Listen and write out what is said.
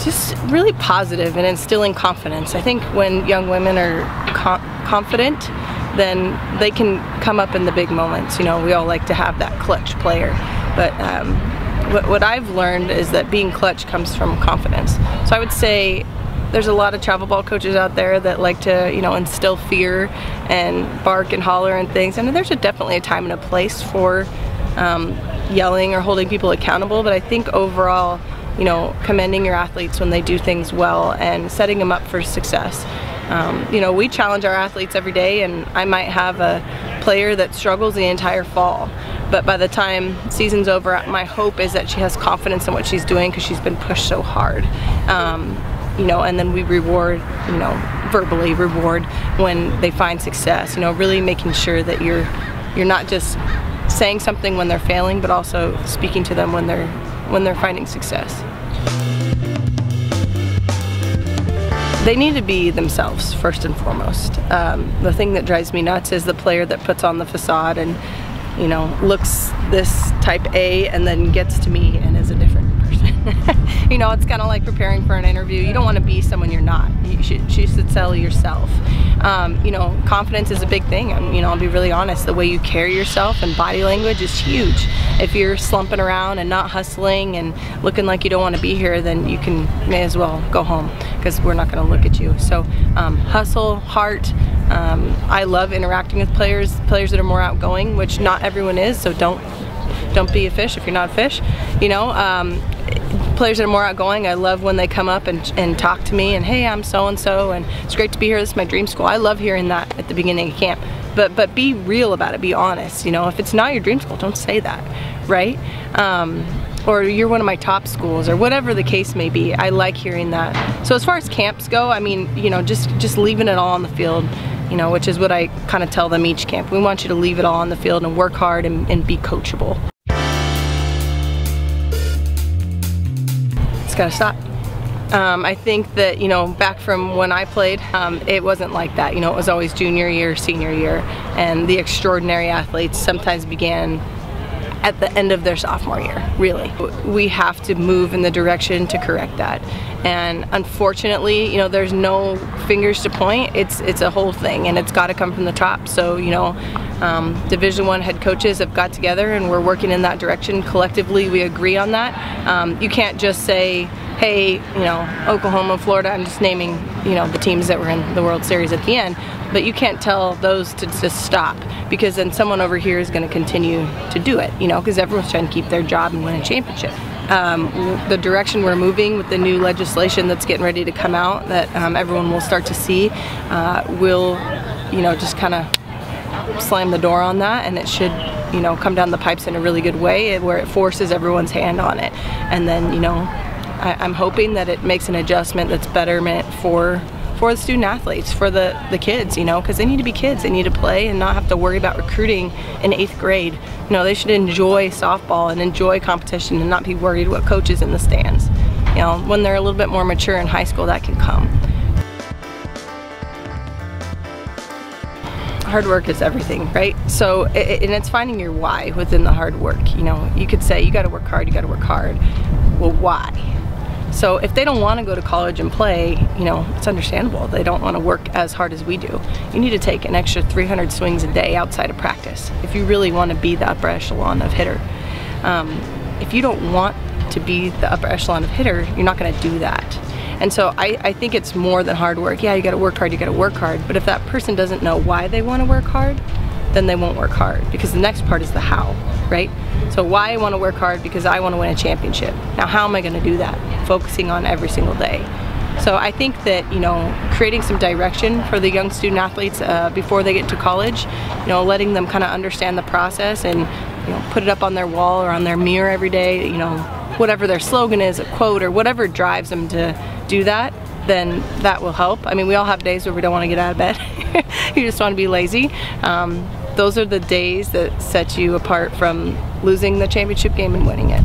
just really positive and instilling confidence. I think when young women are confident, then they can come up in the big moments. You know, we all like to have that clutch player, but what I've learned is that being clutch comes from confidence. So I would say there's a lot of travel ball coaches out there that like to, you know, instill fear and bark and holler and things, and there's definitely a time and a place for yelling or holding people accountable, but I think overall, you know, commending your athletes when they do things well and setting them up for success. You know, we challenge our athletes every day, and I might have a player that struggles the entire fall, but by the time season's over, my hope is that she has confidence in what she's doing because she's been pushed so hard. You know, and then we reward, you know, verbally reward when they find success. You know, really making sure that you're not just saying something when they're failing, but also speaking to them when they're finding success. They need to be themselves first and foremost. The thing that drives me nuts is the player that puts on the facade and, you know, looks this type A and then gets to me and is a different person. You know, it's kind of like preparing for an interview. You don't want to be someone you're not. You should sell yourself. You know, confidence is a big thing. You know, I'll be really honest. The way you carry yourself and body language is huge. If you're slumping around and not hustling and looking like you don't want to be here, then you may as well go home, because we're not going to look at you. So hustle, heart. I love interacting with players that are more outgoing, which not everyone is. So don't be a fish if you're not a fish. You know. Players that are more outgoing, I love when they come up and talk to me and, hey, I'm so-and-so and it's great to be here, this is my dream school. I love hearing that at the beginning of camp. But be real about it, be honest. You know, if it's not your dream school, don't say that, right? Or you're one of my top schools, or whatever the case may be. I like hearing that. So as far as camps go, I mean, you know, just leaving it all on the field, you know, which is what I kind of tell them each camp. We want you to leave it all on the field and work hard and be coachable. Gotta stop. I think that, you know, back from when I played, it wasn't like that. You know, it was always junior year, senior year, and the extraordinary athletes sometimes began at the end of their sophomore year, really. We have to move in the direction to correct that. And unfortunately, you know, there's no fingers to point. It's a whole thing, and it's got to come from the top. So, you know, Division I head coaches have got together and we're working in that direction. Collectively, we agree on that. You can't just say, hey, you know, Oklahoma, Florida, I'm just naming, you know, the teams that were in the World Series at the end, but you can't tell those to just stop, because then someone over here is going to continue to do it, you know, because everyone's trying to keep their job and win a championship. The direction we're moving with the new legislation that's getting ready to come out that everyone will start to see will, you know, just kind of slam the door on that, and it should, you know, come down the pipes in a really good way where it forces everyone's hand on it. And then, you know, I'm hoping that it makes an adjustment that's betterment for the student athletes, for the kids, you know, because they need to be kids. They need to play and not have to worry about recruiting in 8th grade. You know, they should enjoy softball and enjoy competition and not be worried what coach is in the stands. You know, when they're a little bit more mature in high school, that can come. Hard work is everything, right? So, and it's finding your why within the hard work. You know, you could say you got to work hard, you got to work hard. Well, why? So if they don't want to go to college and play, you know, it's understandable. They don't want to work as hard as we do. You need to take an extra 300 swings a day outside of practice if you really want to be the upper echelon of hitter. If you don't want to be the upper echelon of hitter, you're not going to do that. And so I think it's more than hard work. Yeah, you got to work hard, you got to work hard. But if that person doesn't know why they want to work hard, then they won't work hard, because the next part is the how, right? So why I want to work hard? Because I want to win a championship. Now, how am I going to do that? Focusing on every single day. So I think that, you know, creating some direction for the young student athletes before they get to college, you know, letting them kind of understand the process and, you know, put it up on their wall or on their mirror every day, you know, whatever their slogan is, a quote, or whatever drives them to do that, then that will help. I mean, we all have days where we don't want to get out of bed. You just want to be lazy. Those are the days that set you apart from losing the championship game and winning it.